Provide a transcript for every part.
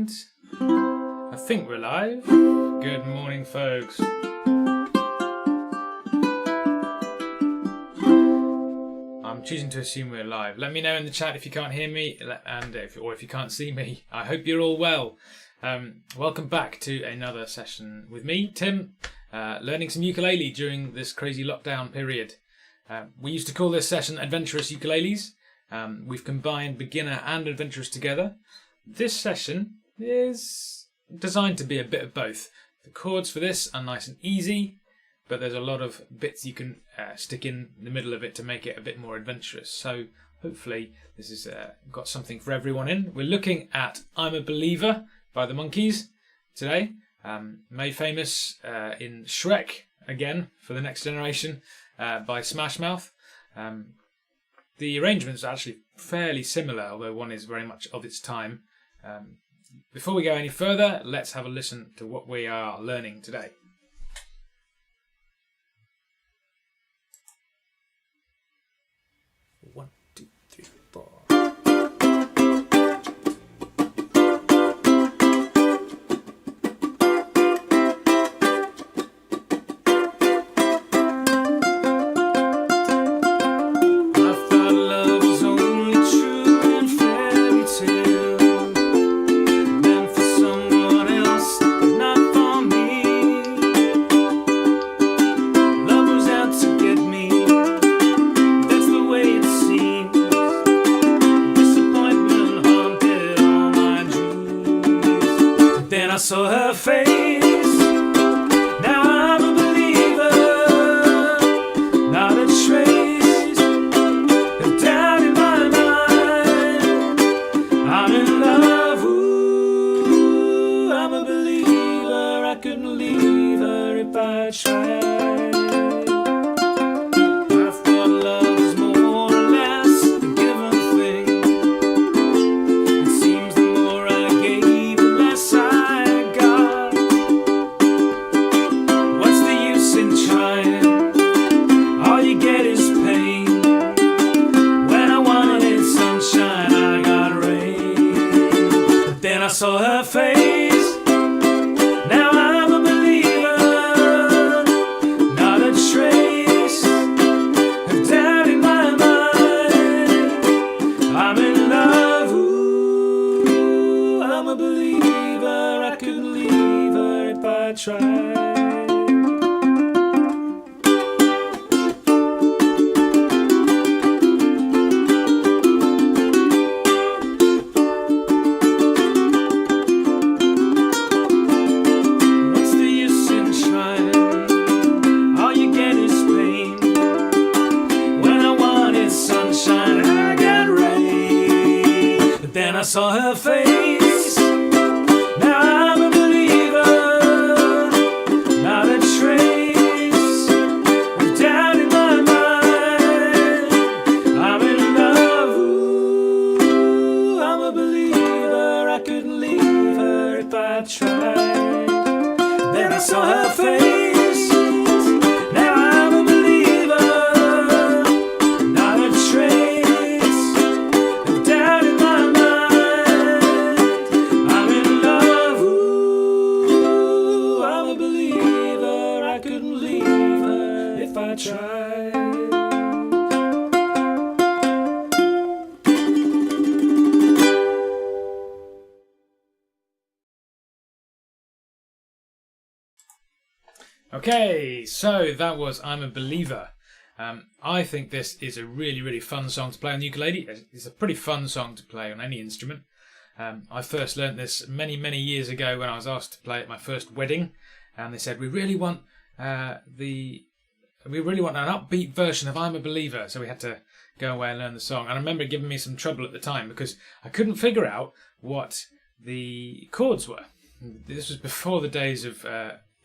And I think we're live. Good morning, folks. I'm choosing to assume we're live. Let me know in the chat if you can't hear me, and if you can't see me. I hope you're all well. Welcome back to another session with me, Tim, learning some ukulele during this crazy lockdown period. We used to call this session Adventurous Ukuleles. We've combined beginner and adventurous together. This session is designed to be a bit of both. The chords for this are nice and easy, but there's a lot of bits you can stick in the middle of it to make it a bit more adventurous. So hopefully this has got something for everyone in. We're looking at I'm a Believer by the Monkees today, made famous in Shrek again for the next generation by Smash Mouth. The arrangements are actually fairly similar, although one is very much of its time. Before we go any further, let's have a listen to what we are learning today. One, two, three, four. I saw her face, now I'm a believer, not a trace of doubt in my mind. I'm in love, ooh, I'm a believer, I couldn't leave her if I tried. I thought love was more or less a given thing. It seems the more I gave, the less I I saw her face, now I'm a believer, not a trace of doubt in my mind. I'm in love, ooh, I'm a believer, I couldn't leave her if I tried. I saw her face, now I'm a believer, not a trace of doubt in my mind. I'm in love, ooh, I'm a believer, I couldn't leave her if I tried. Then I saw her face, now I'm a believer, not a trace of doubt in my mind. I tried. Okay, so that was I'm a Believer. I think this is a really, really fun song to play on the ukulele. It's a pretty fun song to play on any instrument. I first learnt this many, many years ago when I was asked to play at my first wedding, and they said, we really want an upbeat version of I'm a Believer, so we had to go away and learn the song. And I remember it giving me some trouble at the time because I couldn't figure out what the chords were. This was before the days of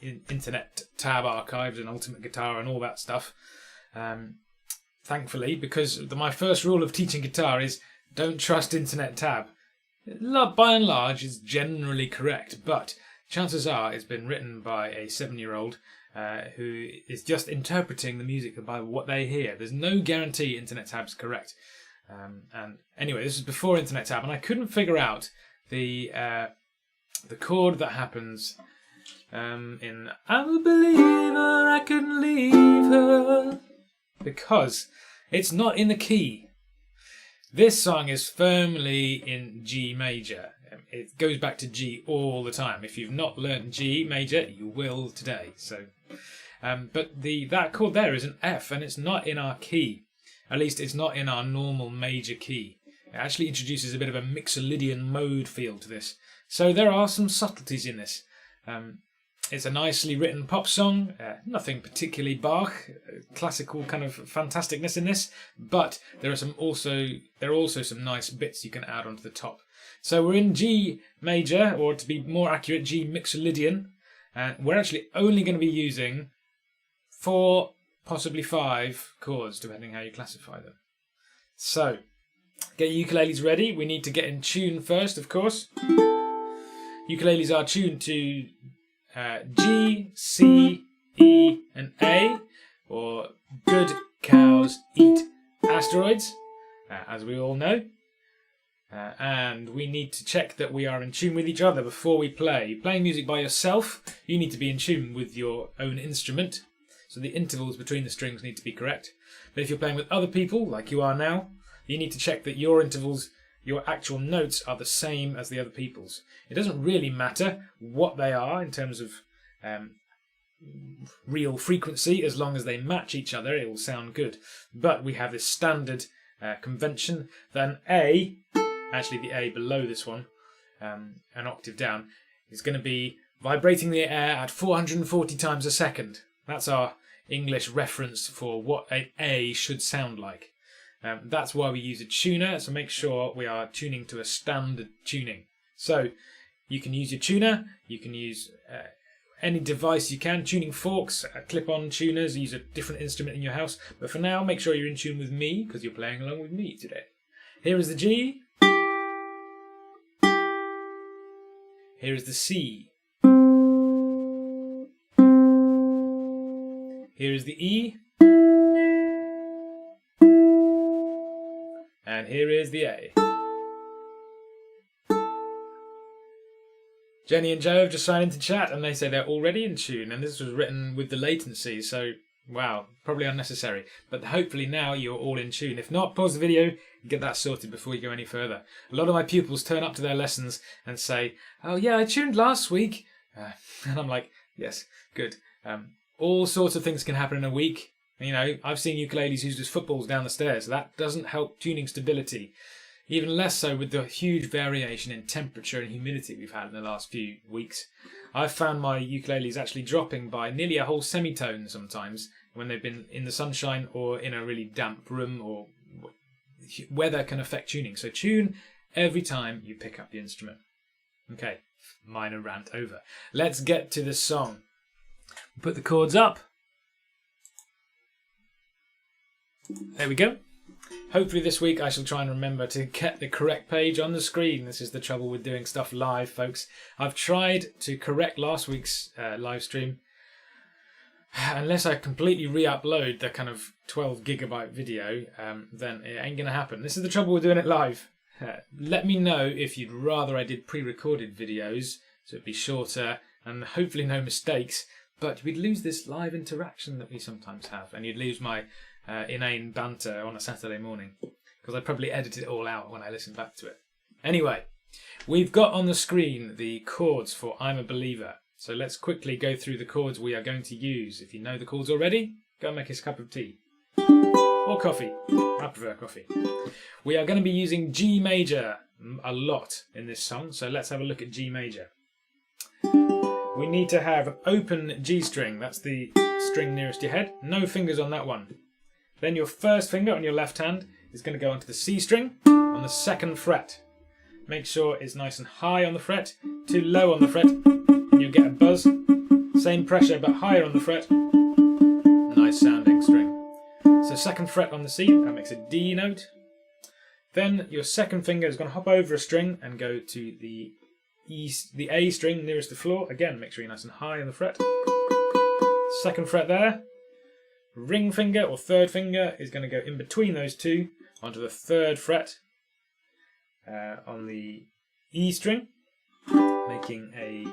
internet tab archives and Ultimate Guitar and all that stuff. Thankfully, because my first rule of teaching guitar is don't trust internet tab. By and large, it's generally correct, but chances are it's been written by a 7-year-old who is just interpreting the music by what they hear. There's no guarantee Internet Tab's correct. And anyway, this is before Internet Tab, and I couldn't figure out the the chord that happens in I'm a believer, I couldn't leave her, because it's not in the key. This song is firmly in G major. It goes back to G all the time. If you've not learnt G major, you will today. So, but that chord there is an F, and it's not in our key. At least it's not in our normal major key. It actually introduces a bit of a Mixolydian mode feel to this. So there are some subtleties in this. It's a nicely written pop song, nothing particularly Bach, classical kind of fantasticness in this, but there are also some nice bits you can add onto the top. So we're in G major, or to be more accurate, G Mixolydian, and we're actually only going to be using 4, possibly 5 chords, depending how you classify them. So, get your ukuleles ready. We need to get in tune first, of course. Ukuleles are tuned to G, C, E and A, or good cows eat asteroids, as we all know. And we need to check that we are in tune with each other before we play. Playing music by yourself, you need to be in tune with your own instrument, so the intervals between the strings need to be correct. But if you're playing with other people, like you are now, you need to check that your intervals, your actual notes, are the same as the other people's. It doesn't really matter what they are in terms of real frequency, as long as they match each other, it will sound good. But we have this standard convention that an A, actually the A below this one, an octave down, is going to be vibrating the air at 440 times a second. That's our English reference for what an A should sound like. That's why we use a tuner, so make sure we are tuning to a standard tuning. So you can use your tuner, you can use any device you can, tuning forks, clip-on tuners, use a different instrument in your house. But for now, make sure you're in tune with me, because you're playing along with me today. Here is the G. Here is the C. Here is the E. And here is the A. Jenny and Joe have just signed into chat and they say they're already in tune, and this was written with the latency, so wow, probably unnecessary. But hopefully now you're all in tune. If not, pause the video and get that sorted before you go any further. A lot of my pupils turn up to their lessons and say, oh yeah, I tuned last week. And I'm like, yes, good. All sorts of things can happen in a week. You know, I've seen ukuleles used as footballs down the stairs. That doesn't help tuning stability. Even less so with the huge variation in temperature and humidity we've had in the last few weeks. I've found my ukuleles actually dropping by nearly a whole semitone sometimes when they've been in the sunshine or in a really damp room, or weather can affect tuning. So tune every time you pick up the instrument. Okay, minor rant over. Let's get to the song. Put the chords up. There we go. Hopefully this week I shall try and remember to get the correct page on the screen. This is the trouble with doing stuff live, folks. I've tried to correct last week's live stream. Unless I completely re-upload the kind of 12 gigabyte video, then it ain't going to happen. This is the trouble with doing it live. Let me know if you'd rather I did pre-recorded videos, so it'd be shorter and hopefully no mistakes, but we'd lose this live interaction that we sometimes have, and you'd lose my inane banter on a Saturday morning, because I probably edited it all out when I listen back to it. Anyway, we've got on the screen the chords for I'm a Believer. So let's quickly go through the chords we are going to use. If you know the chords already, go and make us a cup of tea. Or coffee. I prefer coffee. We are going to be using G major a lot in this song, so let's have a look at G major. We need to have an open G string. That's the string nearest your head. No fingers on that one. Then your first finger on your left hand is going to go onto the C string on the 2nd fret. Make sure it's nice and high on the fret, too low on the fret, and you'll get a buzz. Same pressure but higher on the fret. Nice sounding string. So 2nd fret on the C, that makes a D note. Then your 2nd finger is going to hop over a string and go to the A string nearest the floor. Again, make sure you're nice and high on the fret. 2nd fret there. Ring finger or 3rd finger is going to go in between those two onto the 3rd fret on the E string. making a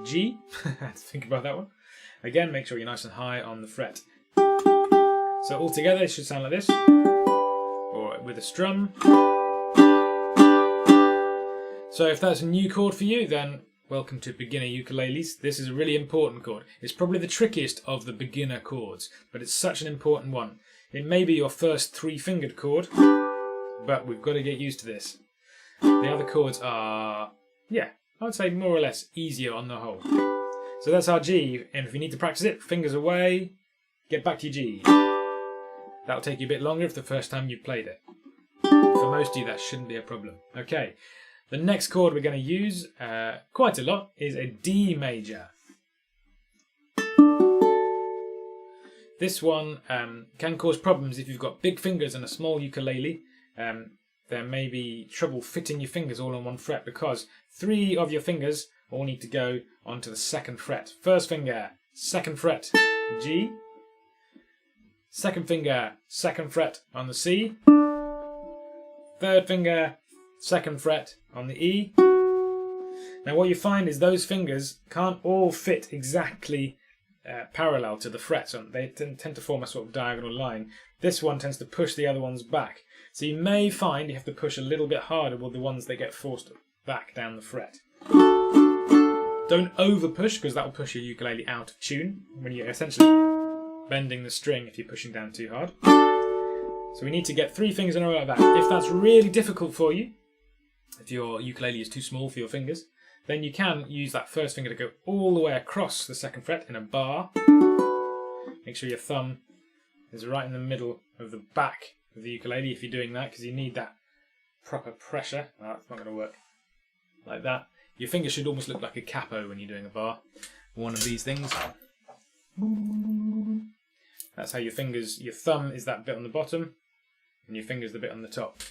G. I had to think about that one. Again, make sure you're nice and high on the fret. So all together it should sound like this, or with a strum. So if that's a new chord for you, then welcome to beginner ukuleles. This is a really important chord. It's probably the trickiest of the beginner chords, but it's such an important one. It may be your first 3-fingered chord, but we've got to get used to this. The other chords are, yeah, I would say more or less easier on the whole. So that's our G, and if you need to practice it, fingers away, get back to your G. That'll take you a bit longer if the first time you've played it. For most of you, that shouldn't be a problem. Okay, the next chord we're going to use quite a lot is a D major. This one can cause problems if you've got big fingers and a small ukulele. There may be trouble fitting your fingers all on one fret because 3 of your fingers all need to go onto the 2nd fret. First finger, 2nd fret, G. Second finger, 2nd fret on the C. Third finger, 2nd fret on the E. Now what you find is those fingers can't all fit exactly parallel to the frets. They tend to form a sort of diagonal line. This one tends to push the other ones back. So you may find you have to push a little bit harder with the ones that get forced back down the fret. Don't over push because that will push your ukulele out of tune when you're essentially bending the string if you're pushing down too hard. So we need to get 3 fingers in a row like that. If that's really difficult for you, if your ukulele is too small for your fingers, then you can use that first finger to go all the way across the 2nd fret in a bar. Make sure your thumb is right in the middle of the back of the ukulele if you're doing that, because you need that proper pressure. Oh, it's not going to work like that. Your finger should almost look like a capo when you're doing a bar. One of these things. That's how your fingers, your thumb is that bit on the bottom, and your finger's the bit on the top.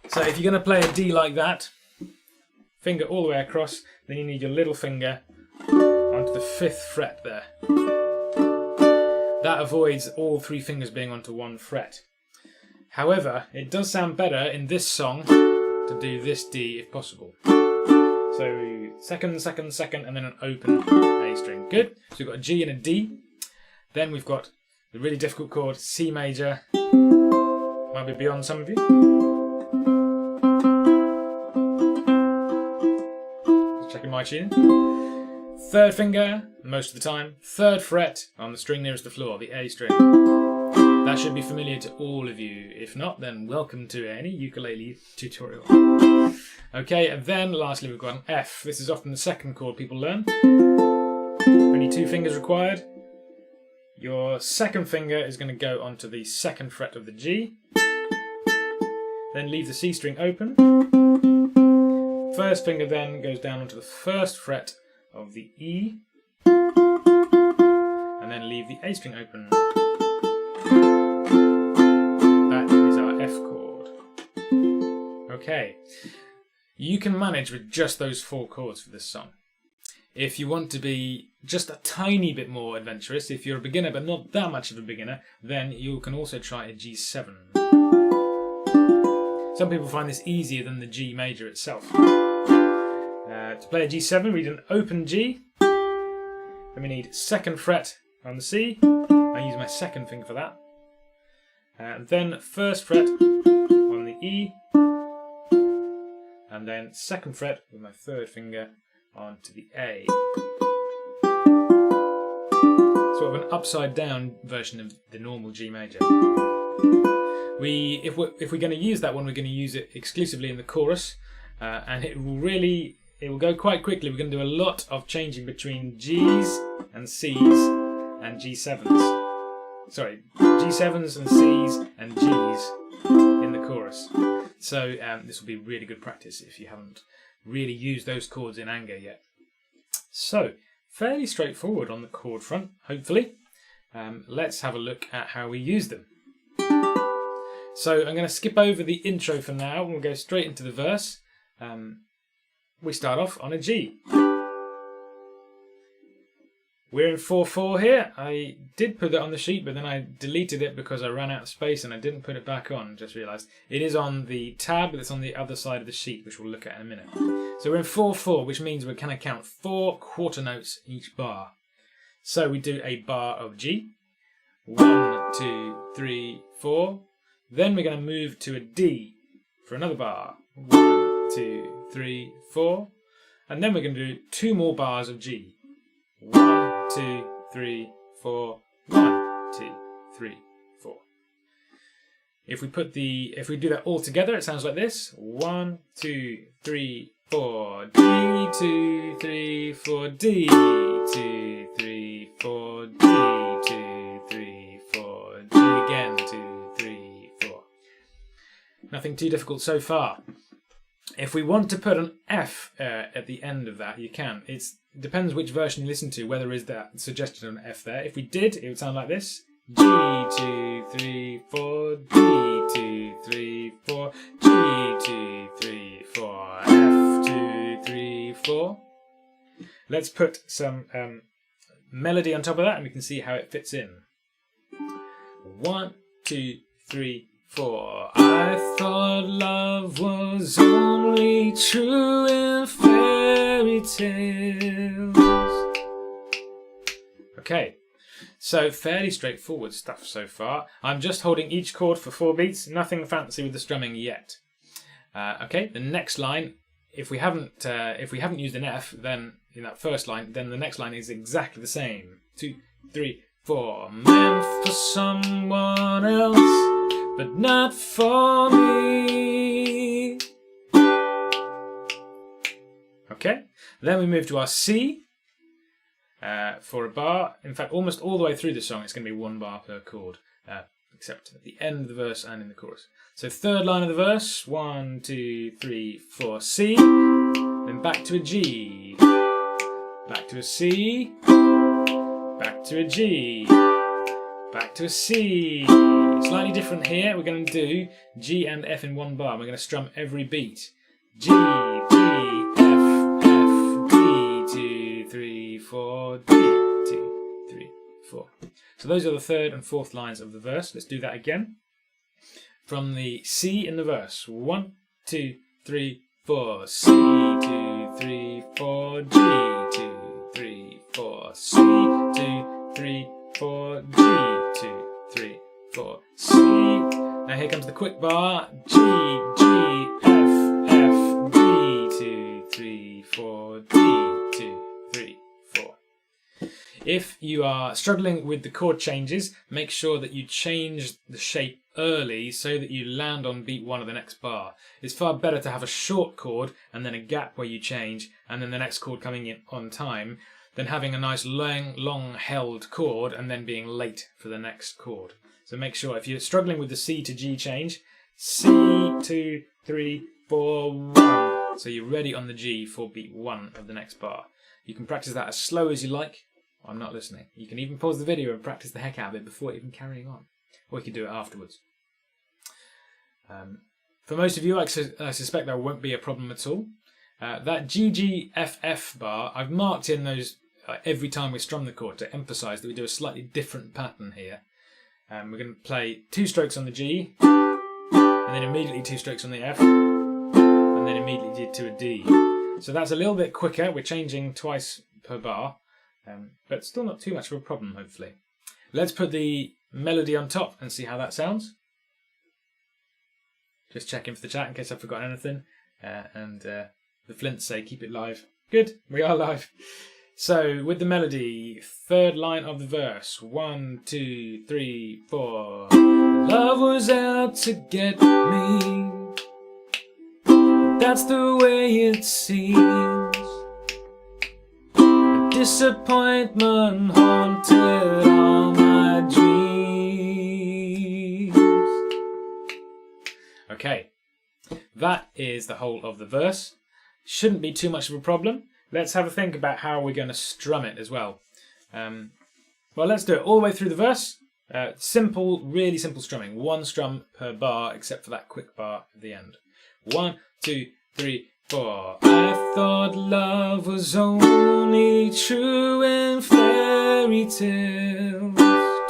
So if you're going to play a D like that, finger all the way across, then you need your little finger onto the 5th fret there. That avoids all 3 fingers being onto one fret. However, it does sound better in this song to do this D if possible. So 2nd, 2nd, 2nd, and then an open A string. Good. So we've got a G and a D. Then we've got the really difficult chord C major. Might be beyond some of you. Just checking my tuning. 3rd finger, most of the time. 3rd fret on the string nearest the floor, the A string. That should be familiar to all of you. If not, then welcome to any ukulele tutorial. Okay, and then lastly we've got an F. This is often the 2nd chord people learn. Only 2 fingers required. Your 2nd finger is going to go onto the 2nd fret of the G. Then leave the C string open. 1st finger then goes down onto the 1st fret of the E. And then leave the A string open. That is our F chord. Okay. You can manage with just those 4 chords for this song. If you want to be just a tiny bit more adventurous, if you're a beginner but not that much of a beginner, then you can also try a G7. Some people find this easier than the G major itself. To play a G7, we need an open G. Then we need 2nd fret on the C. I use my 2nd finger for that. Then 1st fret on the E. And then 2nd fret with my 3rd finger onto the A. Sort of an upside down version of the normal G major. If we're going to use that one, we're going to use it exclusively in the chorus, and it will go quite quickly. We're going to do a lot of changing between G's and C's and G7s. Sorry, G7s and C's and G's in the chorus. So this will be really good practice if you haven't really used those chords in anger yet. So, fairly straightforward on the chord front, hopefully. Let's have a look at how we use them. So I'm going to skip over the intro for now and we'll go straight into the verse. We start off on a G. We're in 4/4 here. I did put it on the sheet, but then I deleted it because I ran out of space and I didn't put it back on. Just realised it is on the tab that's on the other side of the sheet, which we'll look at in a minute. So we're in 4/4, which means we're going to count 4 quarter notes each bar. So we do a bar of G. 1, 2, 3, 4. Then we're going to move to a D for another bar. 1, 2, 3, 4. And then we're going to do 2 more bars of G. 1, 2, 3, 4. 1, 2, 3, 4. If we do that all together, it sounds like this. 1, 2, 3, 4. D, 2, 3, 4. D, 2, 3, 4. D, 2, 3, 4. D again. 2, 3, 4. Nothing too difficult so far. If we want to put an F at the end of that, you can. It depends which version you listen to, whether there is that suggestion of an F there. If we did, it would sound like this. G, 2, 3, 4. D, 2, 3, 4. G, 2, 3, 4. F, 2, 3, 4. Let's put some melody on top of that and we can see how it fits in. 1, 2, 3, 4. I thought love was only true in fairy tales. Okay, so fairly straightforward stuff so far. I'm just holding each chord for 4 beats, nothing fancy with the strumming yet. Okay, the next line, if we haven't used an F, then in that first line, then the next line is exactly the same. 2, 3, 4. Meant for someone else, but not for me. Okay, then we move to our C for a bar. In fact, almost all the way through the song, it's going to be 1 bar per chord, except at the end of the verse and in the chorus. So third line of the verse, 1, 2, 3, 4, C, then back to a G, back to a C, back to a G, back to a C. Slightly different here. We're going to do G and F in 1 bar. We're going to strum every beat. G, D, F, F, D, 2, 3, 4, D, 2, 3, 4. So those are the third and fourth lines of the verse. Let's do that again. From the C in the verse. 1, 2, 3, 4. C, 2, 3, 4. G, 2, 3, 4. C, 2, 3, 4. G, 2, 3, 4. C. Now here comes the quick bar. G, G, F, F, D, 2, 3, 4. D, 2, 3, 4. If you are struggling with the chord changes, make sure that you change the shape early so that you land on beat 1 of the next bar. It's far better to have a short chord and then a gap where you change and then the next chord coming in on time than having a nice long held chord and then being late for the next chord. So make sure if you're struggling with the C to G change, C, 2, 3, 4, 1. So you're ready on the G for beat 1 of the next bar. You can practice that as slow as you like. I'm not listening. You can even pause the video and practice the heck out of it before even carrying on. Or you can do it afterwards. For most of you, I suspect there won't be a problem at all. That GGFF bar, I've marked in those every time we strum the chord to emphasise that we do a slightly different pattern here. We're going to play 2 strokes on the G, and then immediately 2 strokes on the F, and then immediately to a D. So that's a little bit quicker. We're changing twice per bar, but still not too much of a problem, hopefully. Let's put the melody on top and see how that sounds. Just checking for the chat in case I've forgotten anything. The Flints say keep it live. Good, we are live. So with the melody, third line of the verse. 1, 2, 3, 4. Love was out to get me. That's the way it seems. Disappointment haunted all my dreams. Okay, that is the whole of the verse. Shouldn't be too much of a problem. Let's have a think about how we're going to strum it as well. Well, let's do it all the way through the verse. Simple, really simple strumming. 1 strum per bar, except for that quick bar at the end. 1, 2, 3, 4. I thought love was only true in fairy tales.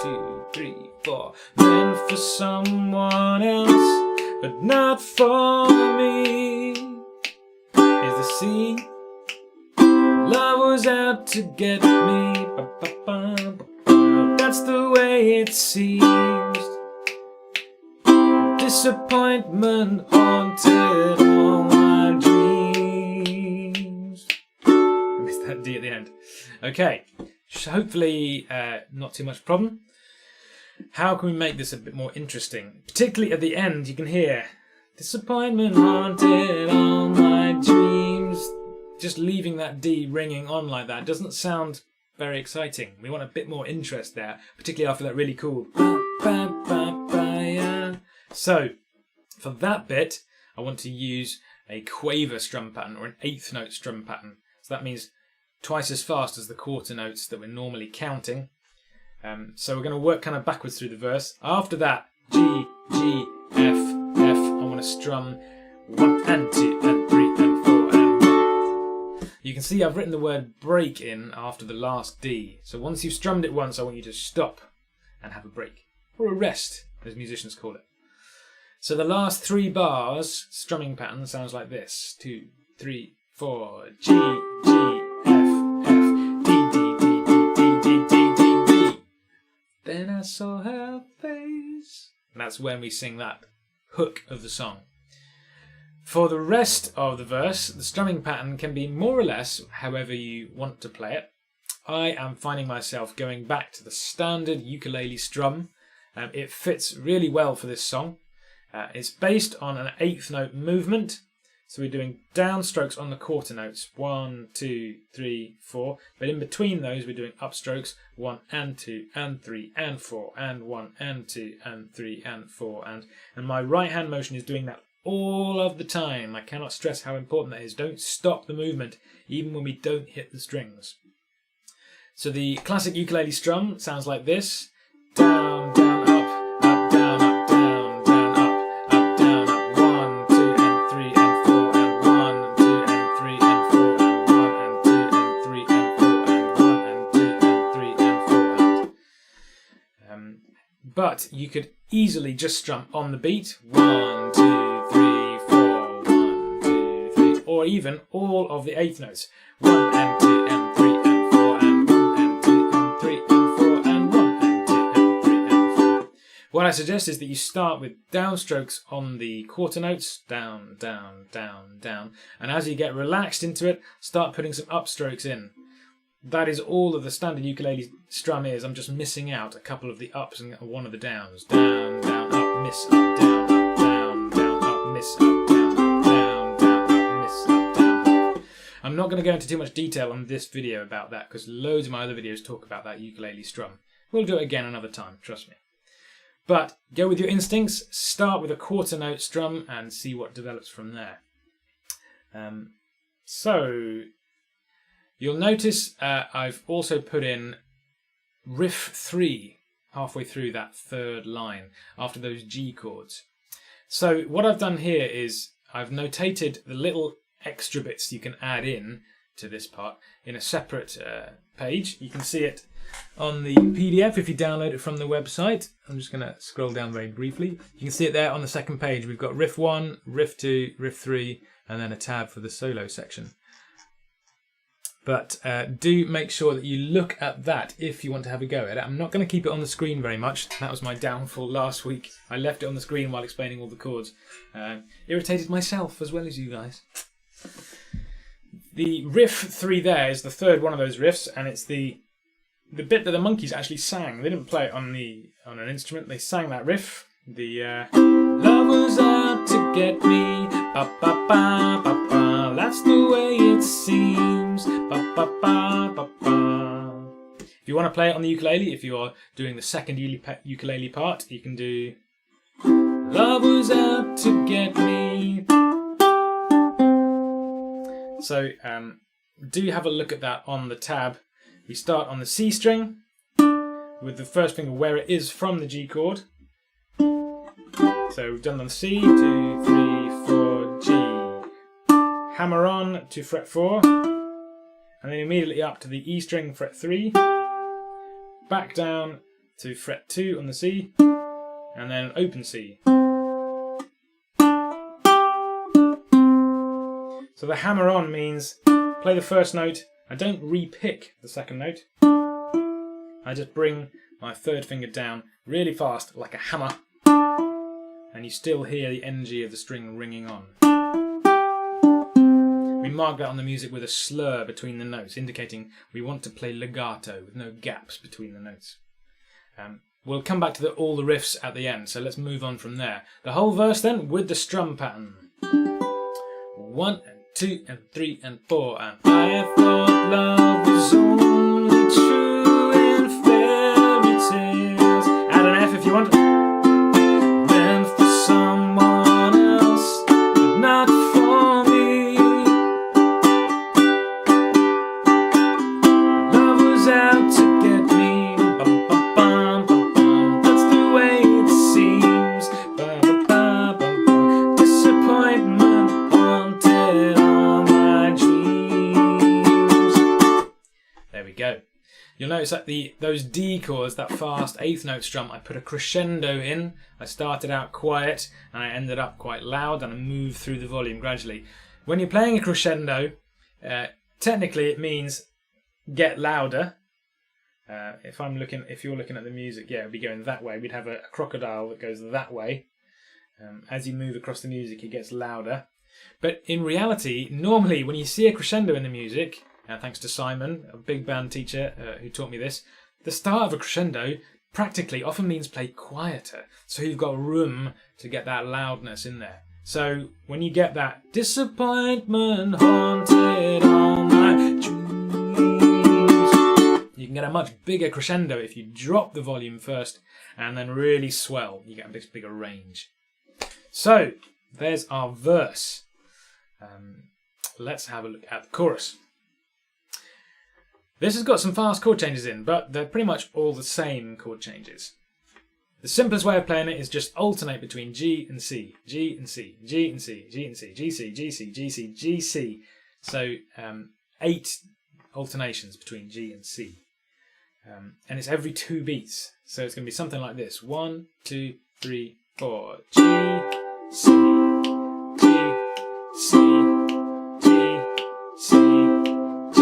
2, 3, 4. Meant for someone else, but not for me. Here's the C. Love was out to get me. That's the way it seems. Disappointment haunted all my dreams. I missed that D at the end. Okay, hopefully not too much problem. How can we make this a bit more interesting? Particularly at the end, you can hear disappointment haunted all my dreams. Just leaving that D ringing on like that doesn't sound very exciting. We want a bit more interest there, particularly after that really cool. So, for that bit, I want to use a Quaver strum pattern or an 8th note strum pattern. So that means twice as fast as the quarter notes that we're normally counting. So we're going to work kind of backwards through the verse. After that, G, G, F, F. I want to strum 1 and 2 and 3 and 4 and 1. You can see I've written the word break in after the last D. So once you've strummed it once, I want you to stop and have a break. Or a rest, as musicians call it. So the last 3 bars, strumming pattern sounds like this. 2, 3, 4. G, G, F, F, D, D, D, D, D, D, D, D, D. Then I saw her face. And that's when we sing that hook of the song. For the rest of the verse, the strumming pattern can be more or less however you want to play it. I am finding myself going back to the standard ukulele strum. It fits really well for this song. It's based on an 8th note movement. So we're doing downstrokes on the quarter notes. 1, 2, 3, 4. But in between those, we're doing upstrokes. 1 and 2 and 3 and 4 and 1 and 2 and 3 and 4. And my right hand motion is doing that all of the time. I cannot stress how important that is. Don't stop the movement, even when we don't hit the strings. So the classic ukulele strum sounds like this. Down, down, up, up, down, up, down, down, up, down, up. 1, 2 and 3 and 4 and 1 and 2 and 3 and 4 and 1 and 2 and 3 and 4 and 1 and 2 and 3 and 4 and. But you could easily just strum on the beat. 1, 2, 3, 4, 1, 2, 3, or even all of the 8th notes. 1 and 2 and 3 and 4 and 1 and 2 and 3 and 4 and 1 and 2 and 3 and 4. What I suggest is that you start with downstrokes on the quarter notes. Down, down, down, down. And as you get relaxed into it, start putting some upstrokes in. That is all of the standard ukulele strum is. I'm just missing out a couple of the ups and one of the downs. Down, down, up, miss, up, down, up, miss, up, down, down, up, miss, up, down, up. I'm not going to go into too much detail on this video about that because loads of my other videos talk about that ukulele strum. We'll do it again another time, trust me. But go with your instincts, start with a quarter note strum and see what develops from there. So you'll notice I've also put in Riff 3 halfway through that 3rd line after those G chords. So what I've done here is I've notated the little extra bits you can add in to this part in a separate page. You can see it on the PDF if you download it from the website. I'm just going to scroll down very briefly. You can see it there on the 2nd page. We've got Riff 1, Riff 2, Riff 3, and then a tab for the solo section. But do make sure that you look at that if you want to have a go at it. I'm not going to keep it on the screen very much. That was my downfall last week. I left it on the screen while explaining all the chords. Irritated myself as well as you guys. The Riff 3 there is the 3rd one of those riffs, and it's the bit that the Monkees actually sang. They didn't play it on an instrument. They sang that riff. The love was out to get me, ba ba ba ba ba. That's the way it seems, ba ba ba ba ba. If you want to play it on the ukulele, if you are doing the 2nd ukulele part, you can do love was out to get me. So do have a look at that on the tab. We start on the C string with the first finger where it is from the G chord. So we've done on C, 2, 3, 4, G. hammer on to fret 4, and then immediately up to the E string, fret 3, back down to fret 2 on the C, and then open C. So the hammer on means play the first note, I don't re-pick the second note, I just bring my third finger down really fast like a hammer, and you still hear the energy of the string ringing on. We mark that on the music with a slur between the notes, indicating we want to play legato with no gaps between the notes. We'll come back to all the riffs at the end, so let's move on from there. The whole verse then with the strum pattern. 1 and 2 and 3 and 4, and I thought love was only true in fairy tales. Add an F if you want. Meant for someone else, but not for me. Love was out to get me. Bum, bum, bum, bum, bum. That's the way it seems. Bum, bum, bum, bum, bum. Disappointment haunted all my dreams. There we go. You'll notice that those D chords, that fast 8th note strum, I put a crescendo in. I started out quiet and I ended up quite loud, and I moved through the volume gradually. When you're playing a crescendo, technically it means get louder. If you're looking at the music, yeah, it would be going that way. We'd have a crocodile that goes that way. As you move across the music, it gets louder. But in reality, normally when you see a crescendo in the music, thanks to Simon, a big band teacher who taught me this, the start of a crescendo practically often means play quieter. So you've got room to get that loudness in there. So when you get that disappointment haunted all my dreams, you can get a much bigger crescendo if you drop the volume first and then really swell. You get a bit bigger range. So there's our verse. Let's have a look at the chorus. This has got some fast chord changes in, but they're pretty much all the same chord changes. The simplest way of playing it is just alternate between G and C, G and C, G and C, G and C, G, C, G, C, G, C, G, C. So 8 alternations between G and C. And it's every 2 beats. So it's going to be something like this. 1, 2, 3, 4. G, C, G, C, G, C, G,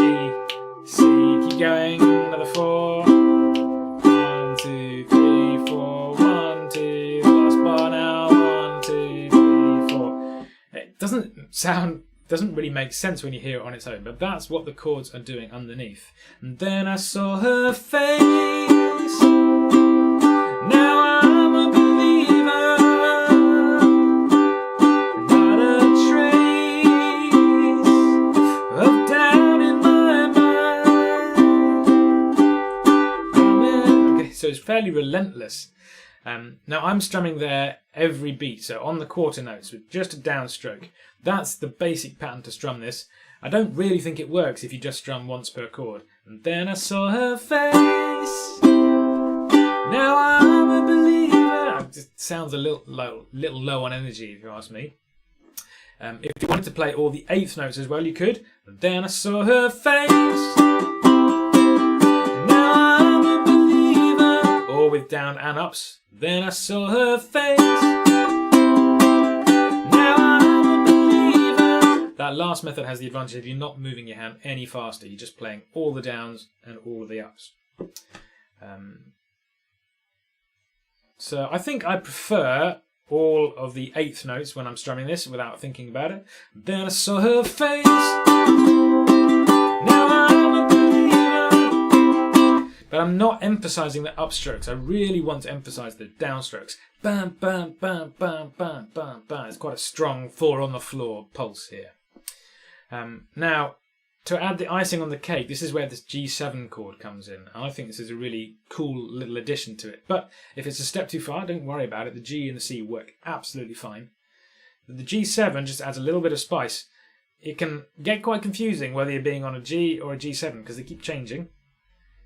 C. Keep going. Another 4. 1, 2, 3, 4. 1, 2. The last bar now. 1, 2, 3, 4. It doesn't really make sense when you hear it on its own, but that's what the chords are doing underneath. And then I saw her face. Now I'm a believer. Not a trace of doubt in my mind. Okay, so it's fairly relentless. Now I'm strumming there every beat, so on the quarter notes with just a downstroke. That's the basic pattern to strum this. I don't really think it works if you just strum once per chord. And then I saw her face. Now I'm a believer. It just sounds a little low on energy, if you ask me. If you wanted to play all the 8th notes as well, you could. And then I saw her face. Now I'm a believer. Or with down and ups. Then I saw her face. That last method has the advantage of you not moving your hand any faster. You're just playing all the downs and all of the ups. So I think I prefer all of the 8th notes when I'm strumming this without thinking about it. Then I saw her face. Now I'm a believer. But I'm not emphasizing the upstrokes. I really want to emphasize the downstrokes. Bam, bam, bam, bam, bam, bam, bam. It's quite a strong 4 on the floor pulse here. Now, to add the icing on the cake, this is where this G7 chord comes in. And I think this is a really cool little addition to it. But if it's a step too far, don't worry about it. The G and the C work absolutely fine. The G7 just adds a little bit of spice. It can get quite confusing whether you're being on a G or a G7 because they keep changing.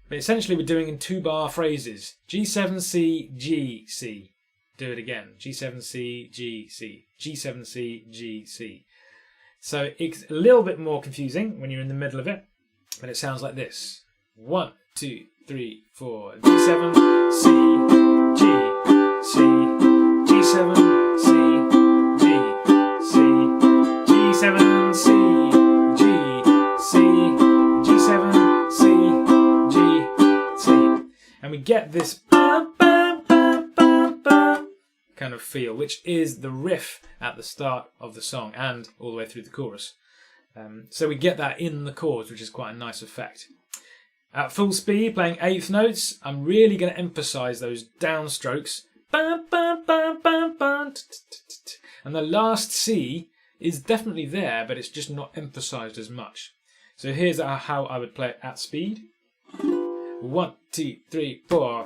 But essentially we're doing in 2-bar phrases. G7, C, G, C. Do it again. G7, C, G, C. G7, C, G, C. So it's a little bit more confusing when you're in the middle of it, but it sounds like this. 1, 2, 3, 4. G7, C, G, C, G7, C, G, C, G7, C, G, C, G7, C, G, C. And we get this kind of feel, which is the riff at the start of the song and all the way through the chorus. So we get that in the chords, which is quite a nice effect. At full speed, playing eighth notes, I'm really going to emphasise those downstrokes. And the last C is definitely there, but it's just not emphasised as much. So here's how I would play it at speed. 1, 2, 3, 4.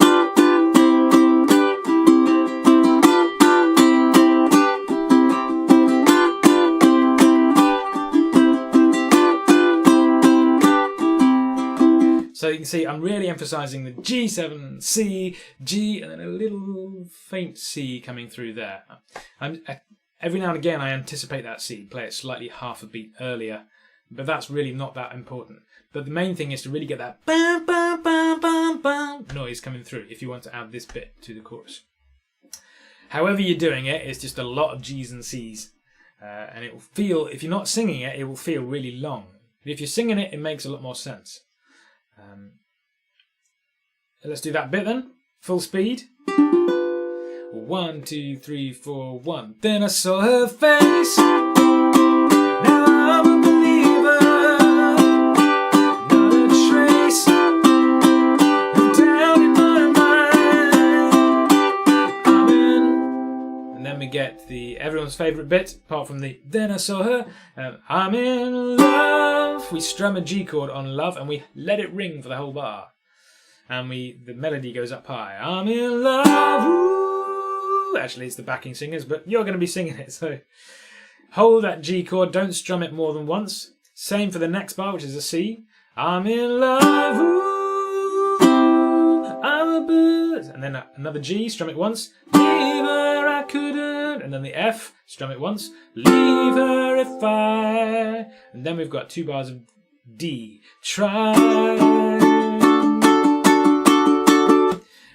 So you can see I'm really emphasising the G7, C, G, and then a little faint C coming through there. Every now and again I anticipate that C, play it slightly half a beat earlier, but that's really not that important. But the main thing is to really get that bam, bam, bam, bam, bam noise coming through if you want to add this bit to the chorus. However you're doing it, it's just a lot of G's and C's. And it will feel, if you're not singing it, it will feel really long. But if you're singing it, it makes a lot more sense. Let's do that bit then. Full speed. 1, 2, 3, 4, 1. Then I saw her face. Now I'm a believer. Not a trace of doubt in my mind. I'm in. And then we get everyone's favourite bit, apart from the then I saw her. I'm in love. We strum a G chord on love and we let it ring for the whole bar. And the melody goes up high. I'm in love. Ooh. Actually, it's the backing singers, but you're going to be singing it. So hold that G chord. Don't strum it more than once. Same for the next bar, which is a C. I'm in love. Ooh. I'm a bird. And then another G. Strum it once. Leave her, I couldn't. And then the F. Strum it once. Leave her if I. And then we've got 2 bars of D. Try.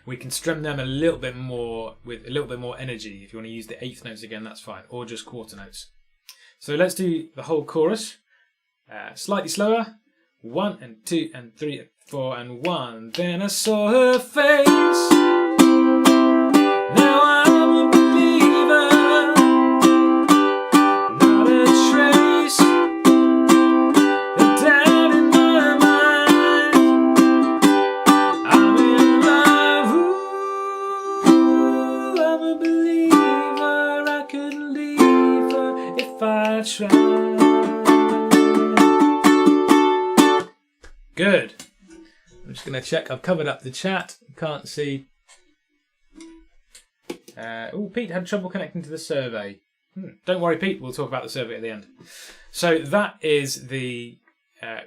We can strum them a little bit more with a little bit more energy. If you want to use the eighth notes again, that's fine, or just quarter notes. So let's do the whole chorus. Slightly slower. 1 and 2 and 3 and 4 and 1. Then I saw her face. Now I'm a believer. Not a trace of doubt in my mind. I'm in love. Ooh, I'm a believer. I couldn't leave her if I tried. Good. I'm just going to check. I've covered up the chat. Can't see. Oh, Pete had trouble connecting to the survey. Don't worry, Pete. We'll talk about the survey at the end. So that is the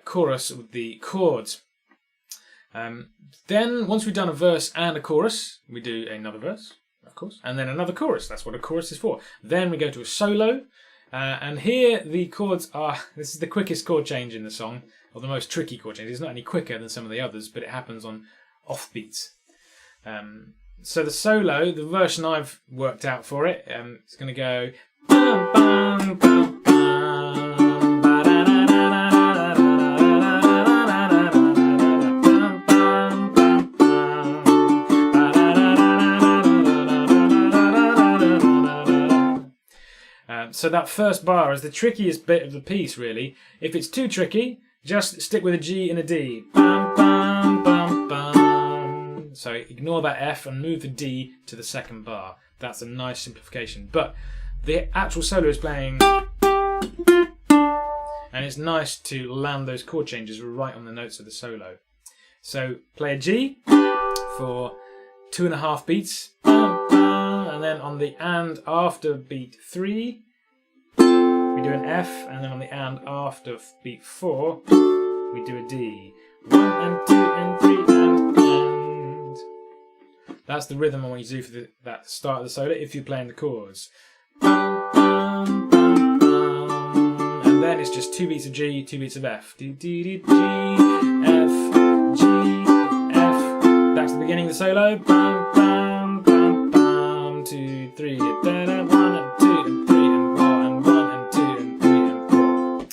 chorus with the chords. Then, once we've done a verse and a chorus, we do another verse, of course, and then another chorus. That's what a chorus is for. Then we go to a solo. And here the chords are... This is the quickest chord change in the song. Or the most tricky chord change. It's not any quicker than some of the others, but it happens on offbeats. So the solo, the version I've worked out for it, it's going to go. Bum, bum, bum, bum, ba, da, da, da, da, da, so that first bar is the trickiest bit of the piece, really. If it's too tricky, just stick with a G and a D. Bum, bum, bum, bum. So ignore that F and move the D to the second bar. That's a nice simplification. But the actual solo is playing... And it's nice to land those chord changes right on the notes of the solo. So play a G for 2.5 beats. Bum, bum, and then on the and after beat 3... we do an F, and then on the and after beat 4, we do a D. 1 and 2 and 3 and. That's the rhythm I want you to do for that start of the solo if you're playing the chords. Bum, bum, bum, bum. And and then it's just 2 beats of G, 2 beats of F. D, D, D, G, F, G, F. Back to the beginning of the solo. Bam, bam, bam, bam. 2, 3, da, da, 1 and 2 and 3 and 4 and 1 and 2 and 3 and 4.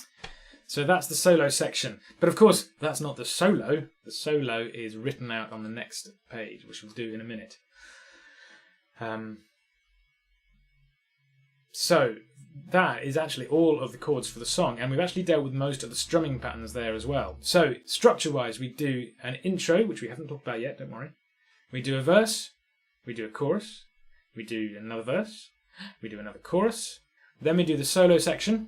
So that's the solo section. But of course, that's not the solo. The solo is written out on the next page, which we'll do in a minute. So that is actually all of the chords for the song, and we've actually dealt with most of the strumming patterns there as well. So structure-wise, we do an intro, which we haven't talked about yet, don't worry. We do a verse, we do a chorus, we do another verse, we do another chorus, then we do the solo section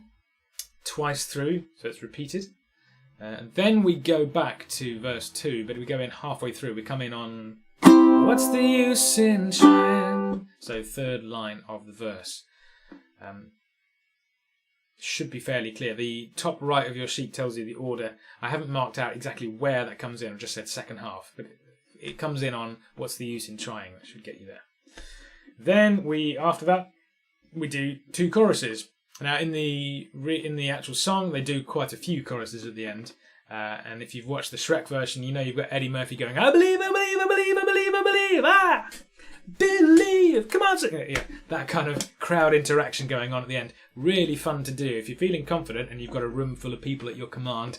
twice through, so it's repeated. Then we go back to verse 2, but we go in halfway through. We come in on, what's the use in trying? So third line of the verse. Should be fairly clear. The top right of your sheet tells you the order. I haven't marked out exactly where that comes in. I've just said second half, but it comes in on what's the use in trying. That should get you there. Then after that, we do 2 choruses. Now in the actual song, they do quite a few choruses at the end. And if you've watched the Shrek version, you know you've got Eddie Murphy going, I believe, I believe, I believe, I believe, I believe, ah! Believe, come on, yeah, that kind of crowd interaction going on at the end. Really fun to do if you're feeling confident and you've got a room full of people at your command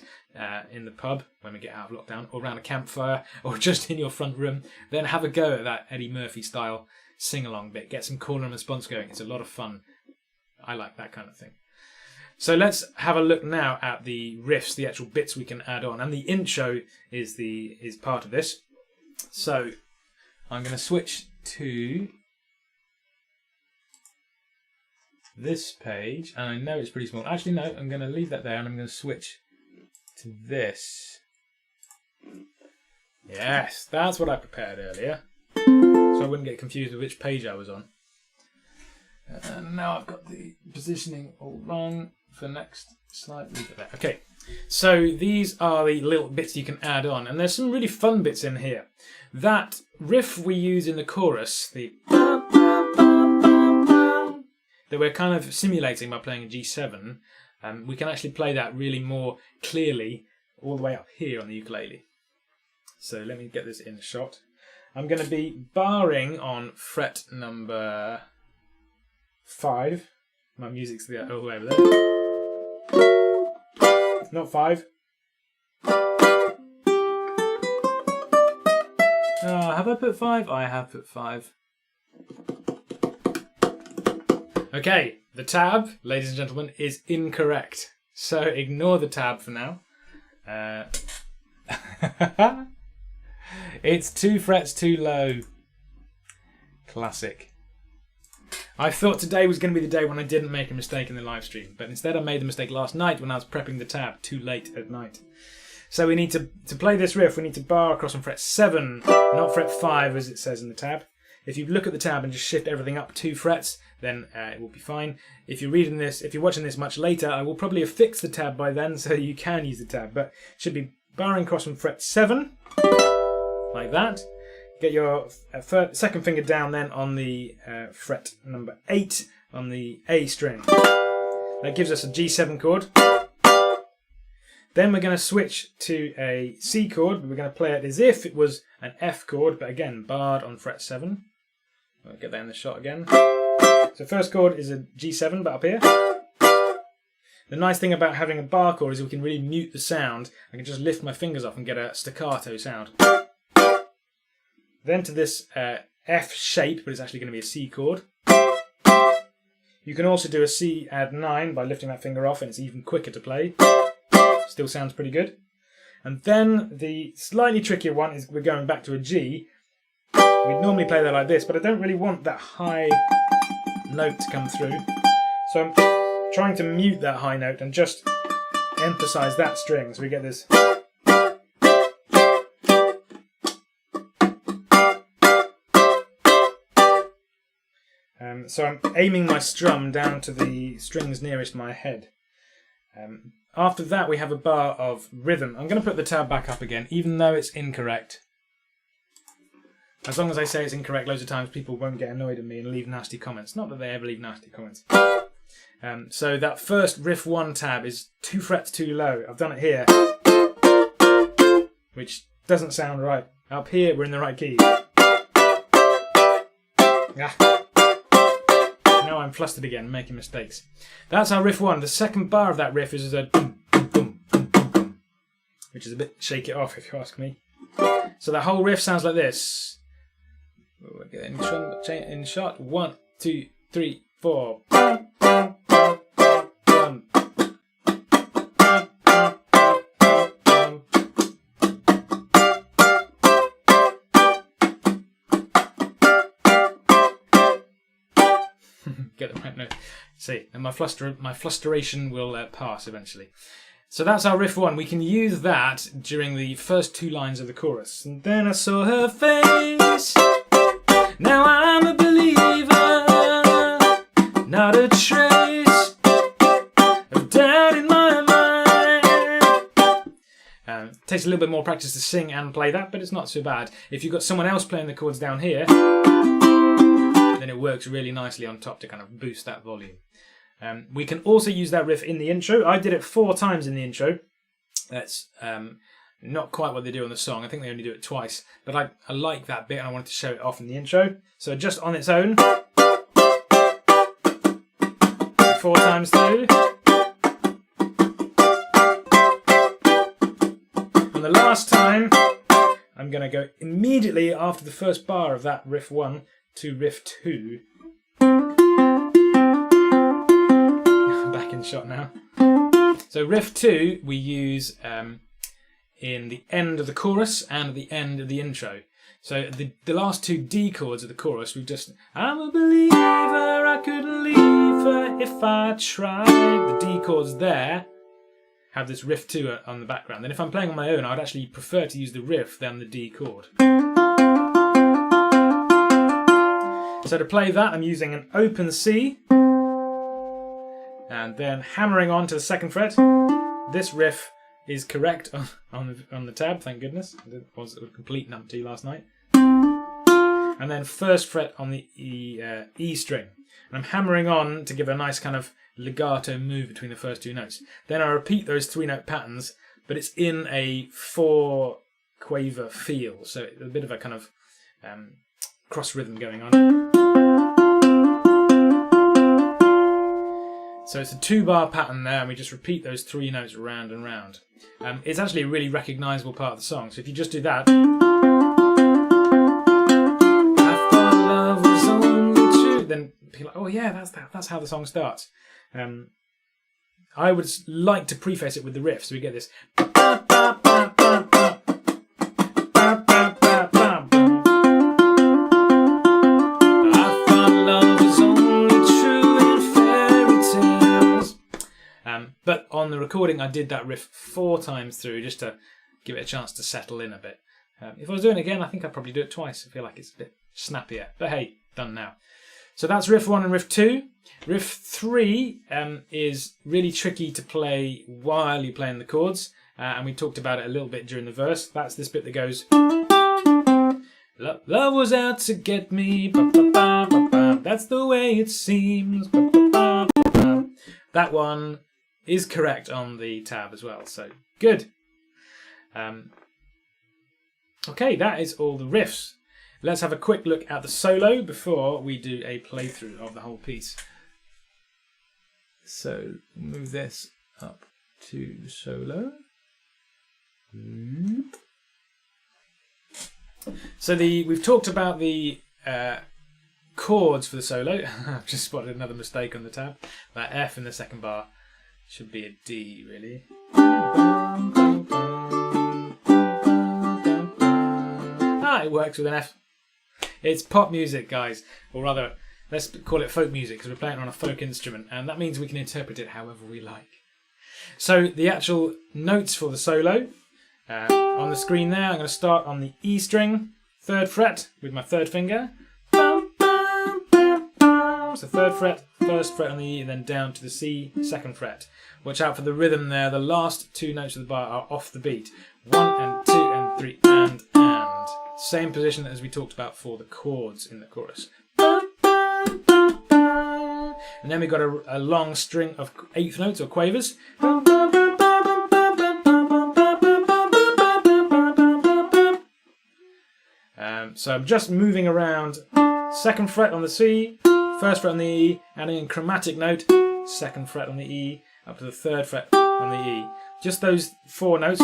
in the pub when we get out of lockdown, or around a campfire, or just in your front room. Then have a go at that Eddie Murphy style sing-along bit. Get some call and response going. It's a lot of fun. I like that kind of thing. So let's have a look now at the riffs, the actual bits we can add on, and the intro is part of this. So I'm going to switch to this page, and I know it's pretty small. Actually, no, I'm going to leave that there, and I'm going to switch to this. Yes, that's what I prepared earlier, so I wouldn't get confused with which page I was on. And now I've got the positioning all wrong for next slide. Leave it there. Okay, so these are the little bits you can add on, and there's some really fun bits in here. That riff we use in the chorus, the that we're kind of simulating by playing a G7, we can actually play that really more clearly all the way up here on the ukulele. So let me get this in shot. I'm going to be barring on fret number 5. My music's all the way over there. Not 5. Have I put 5? I have put 5. Okay, the tab, ladies and gentlemen, is incorrect. So ignore the tab for now. It's 2 frets too low. Classic. I thought today was going to be the day when I didn't make a mistake in the live stream, but instead I made the mistake last night when I was prepping the tab too late at night. So we need to play this riff, we need to bar across on fret 7, not fret 5 as it says in the tab. If you look at the tab and just shift everything up 2 frets, then it will be fine. If you're reading this, if you're watching this much later, I will probably have fixed the tab by then, so you can use the tab. But it should be barring across from fret 7, like that. Get your second finger down then on the fret number 8 on the A string. That gives us a G7 chord. Then we're going to switch to a C chord. We're going to play it as if it was an F chord, but again, barred on fret 7. I'll get that in the shot again. So first chord is a G7, but up here. The nice thing about having a bar chord is we can really mute the sound. I can just lift my fingers off and get a staccato sound. Then to this F shape, but it's actually going to be a C chord. You can also do a C add 9 by lifting that finger off, and it's even quicker to play. Still sounds pretty good. And then the slightly trickier one is we're going back to a G. We'd normally play that like this, but I don't really want that high note to come through. So I'm trying to mute that high note and just emphasize that string. So we get this. So I'm aiming my strum down to the strings nearest my head. After that we have a bar of rhythm. I'm going to put the tab back up again, even though it's incorrect. As long as I say it's incorrect loads of times, people won't get annoyed at me and leave nasty comments. Not that they ever leave nasty comments. So that first riff 1 tab is 2 frets too low. I've done it here, which doesn't sound right. Up here, we're in the right key. Now I'm flustered again, making mistakes. That's our riff 1. The second bar of that riff is a boom, boom, boom, boom, boom, which is a bit shake it off, if you ask me. So that whole riff sounds like this. In shot, 1, 2, 3, 4. Get the right note. See, and my flusteration will pass eventually. So that's our riff 1. We can use that during the first 2 lines of the chorus. And then I saw her face. Now I'm a believer. Not a trace of doubt in my mind. Takes a little bit more practice to sing and play that, but it's not so bad. If you've got someone else playing the chords down here, then it works really nicely on top to kind of boost that volume. We can also use that riff in the intro. I did it 4 times in the intro. That's not quite what they do on the song. I think they only do it twice. But I like that bit and I wanted to show it off in the intro. So just on its own, 4 times through. And the last time, I'm going to go immediately after the first bar of that riff 1 to riff 2. Back in shot now. So riff 2 we use in the end of the chorus and at the end of the intro. So the last 2 D chords of the chorus, we've just, I'm a believer, I couldn't leave her if I tried. The D chords there have this riff 2 on the background. And if I'm playing on my own, I'd actually prefer to use the riff than the D chord. So to play that, I'm using an open C and then hammering on to the 2nd fret. This riff is correct on the tab, thank goodness. It was a complete numpty last night. And then 1st fret on the E string. And I'm hammering on to give a nice kind of legato move between the first 2 notes. Then I repeat those 3-note patterns, but it's in a 4 quaver feel. So it's a bit of a kind of cross rhythm going on. So it's a 2-bar pattern there, and we just repeat those 3 notes round and round. It's actually a really recognisable part of the song. So if you just do that, I thought love was only true, then people are like, oh yeah, that's how the song starts. I would like to preface it with the riff, so we get this. But on the recording, I did that riff 4 times through just to give it a chance to settle in a bit. If I was doing it again, I think I'd probably do it twice. I feel like it's a bit snappier. But hey, done now. So that's riff 1 and riff 2. Riff 3 is really tricky to play while you're playing the chords. And we talked about it a little bit during the verse. That's this bit that goes... Love was out to get me. Ba, ba, ba, ba, ba. That's the way it seems. Ba, ba, ba, ba, ba. That one is correct on the tab as well, so good. Okay, that is all the riffs. Let's have a quick look at the solo before we do a playthrough of the whole piece. So move this up to the solo. So we've talked about the chords for the solo. I've just spotted another mistake on the tab. That F in the 2nd bar should be a D, really. It works with an F. It's pop music, guys. Or rather, let's call it folk music, because we're playing it on a folk instrument, and that means we can interpret it however we like. So the actual notes for the solo, on the screen there, I'm going to start on the E string, 3rd fret, with my 3rd finger. So 3rd fret, 1st fret on the E, and then down to the C, 2nd fret. Watch out for the rhythm there. The last 2 notes of the bar are off the beat. 1 and 2 and 3 and. Same position as we talked about for the chords in the chorus. and then we've got a long string of eighth notes or quavers. So I'm just moving around 2nd fret on the C, 1st fret on the E, adding a chromatic note, 2nd fret on the E, up to the 3rd fret on the E. Just those 4 notes.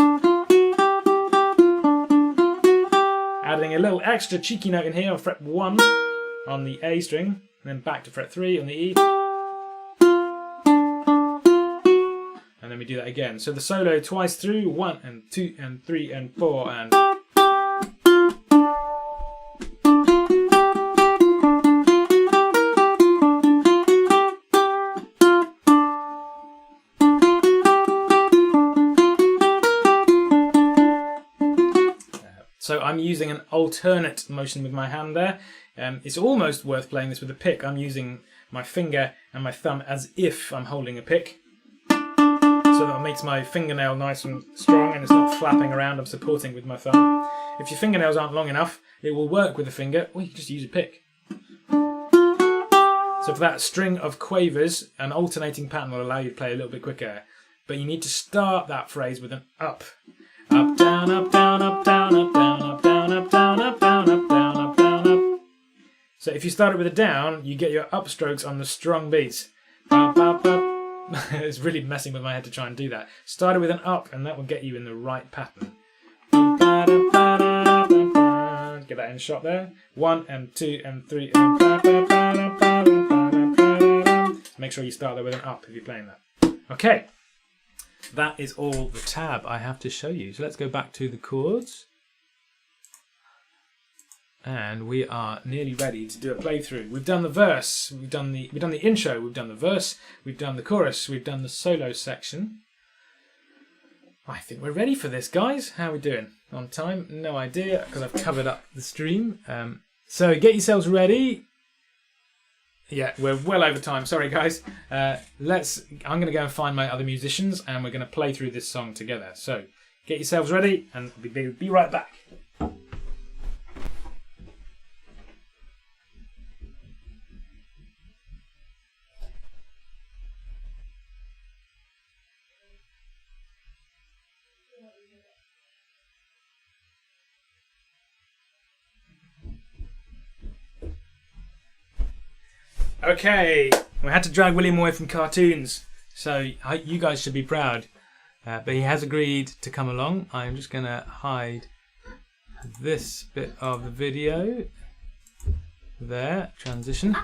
Adding a little extra cheeky note in here on fret 1 on the A string, and then back to fret 3 on the E. And then we do that again. So the solo twice through, 1 and 2 and 3 and 4 and... So I'm using an alternate motion with my hand there. It's almost worth playing this with a pick. I'm using my finger and my thumb as if I'm holding a pick. So that makes my fingernail nice and strong and it's not flapping around. I'm supporting with my thumb. If your fingernails aren't long enough, it will work with a finger, or you can just use a pick. So for that string of quavers, an alternating pattern will allow you to play a little bit quicker. But you need to start that phrase with an up. Up, down, up, down, up, down, up, down, up, down, up, down, up, down, up, down, up, down, up. So if you start it with a down, you get your upstrokes on the strong beats. It's really messing with my head to try and do that. Start it with an up, and that will get you in the right pattern. Get that in shot there. 1 and 2 and 3. Make sure you start there with an up if you're playing that. Okay. That is all the tab I have to show you. So let's go back to the chords. And we are nearly ready to do a playthrough. We've done the verse, we've done the intro, we've done the verse, we've done the chorus, we've done the solo section. I think we're ready for this, guys. How are we doing? On time? No idea, because I've covered up the stream. So get yourselves ready. Yeah, we're well over time. Sorry, guys. I'm going to go and find my other musicians, and we're going to play through this song together. So, get yourselves ready, and we'll be right back. Okay, we had to drag William away from cartoons, so you guys should be proud. But he has agreed to come along. I'm just going to hide this bit of the video. There, transition.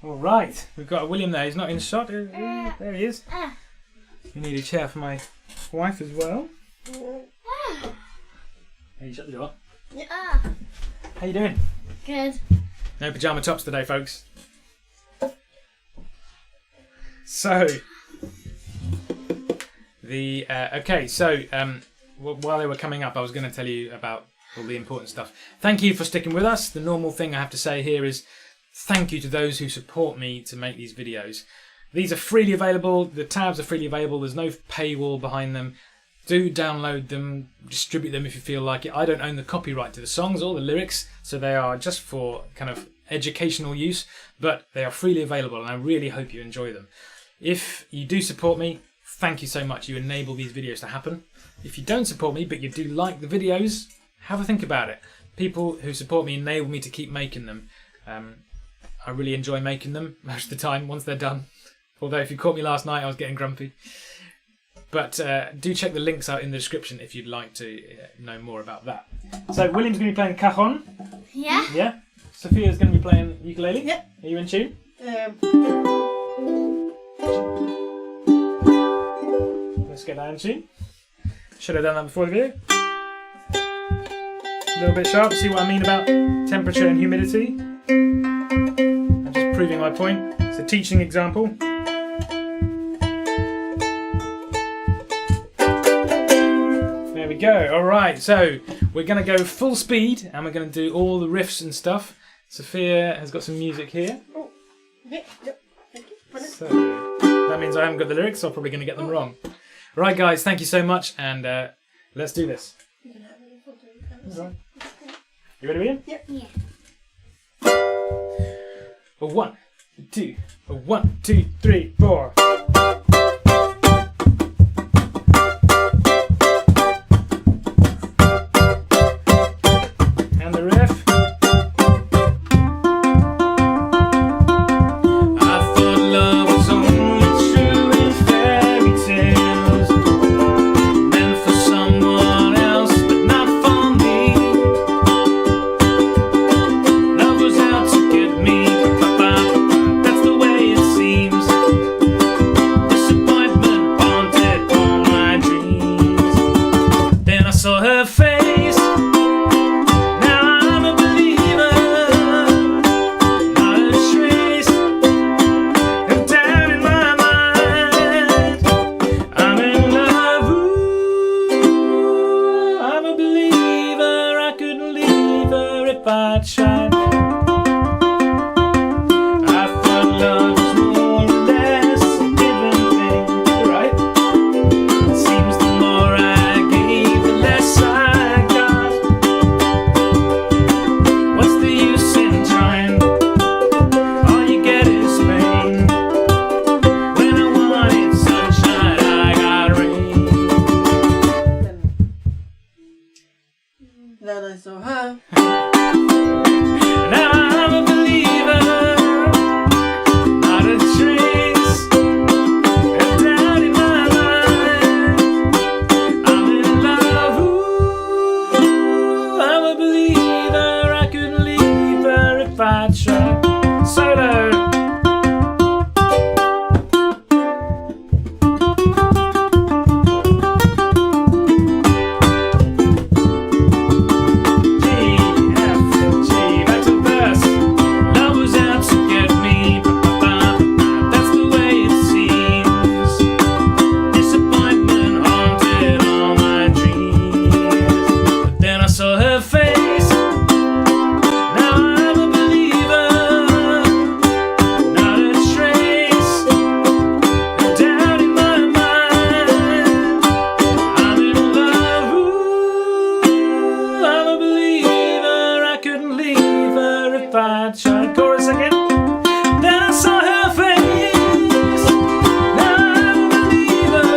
All right, we've got William there. He's not in shot. There he is. We need a chair for my wife as well. Hey, shut the door. How you doing? Good. No pyjama tops today, folks. So, while they were coming up, I was going to tell you about all the important stuff. Thank you for sticking with us. The normal thing I have to say here is thank you to those who support me to make these videos. These are freely available. The tabs are freely available. There's no paywall behind them. Do download them, distribute them if you feel like it. I don't own the copyright to the songs or the lyrics, so they are just for kind of educational use, but they are freely available, and I really hope you enjoy them. If you do support me, thank you so much. You enable these videos to happen. If you don't support me, but you do like the videos, have a think about it. People who support me enable me to keep making them. I really enjoy making them most of the time once they're done. Although if you caught me last night, I was getting grumpy. But do check the links out in the description if you'd like to know more about that. So William's going to be playing cajon. Yeah. Yeah. Sophia's going to be playing ukulele. Yeah. Are you in tune? Let's get that in tune. Should have done that before the video. A little bit sharp. See what I mean about temperature and humidity? I'm just proving my point. It's a teaching example. There we go. All right. So we're going to go full speed, and we're going to do all the riffs and stuff. Sophia has got some music here. Oh, okay. Yep. Thank you. So that means I haven't got the lyrics, so I'm probably going to get them wrong. Right, guys, thank you so much, and let's do this. Right. You ready, William? Yep. Yeah. Well, 1, 2. 1, 2, 3, 4. And the riff. Then I saw her. Now I'm a believer, not a trace of doubt in my mind. I'm in love, ooh, I'm a believer. I couldn't leave her if I tried. Solo. Chorus again. Then I saw her face. Now I'm a believer,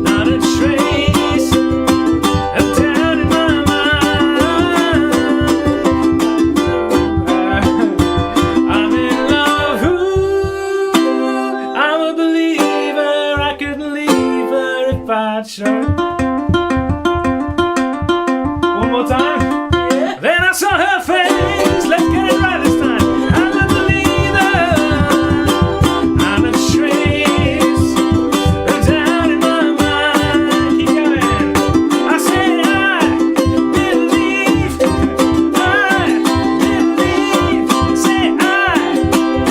not a trace of doubt in my mind. I'm in love, ooh, I'm a believer. I couldn't leave her if I tried. One more time. Yeah. Then I saw her face. Let's get it right this time. I'm a believer, I'm a trace of doubt in my mind. Keep going. I said I believe, say I believe.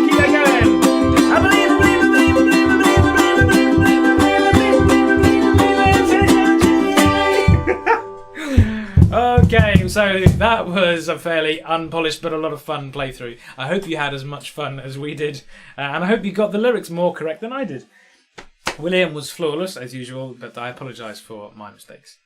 Keep it going. I believe. Okay, so that was a fairly unpolished but a lot of fun playthrough. I hope you had as much fun as we did, and I hope you got the lyrics more correct than I did. William was flawless, as usual, but I apologise for my mistakes.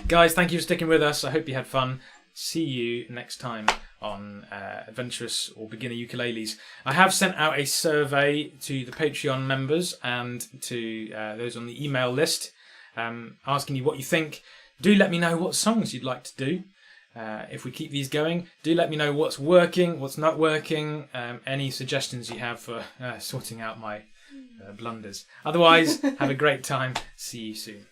Guys, thank you for sticking with us. I hope you had fun. See you next time on Adventurous or Beginner Ukuleles. I have sent out a survey to the Patreon members and to those on the email list, asking you what you think. Do let me know what songs you'd like to do. If we keep these going, do let me know what's working, what's not working, any suggestions you have for sorting out my blunders. Otherwise, have a great time. See you soon.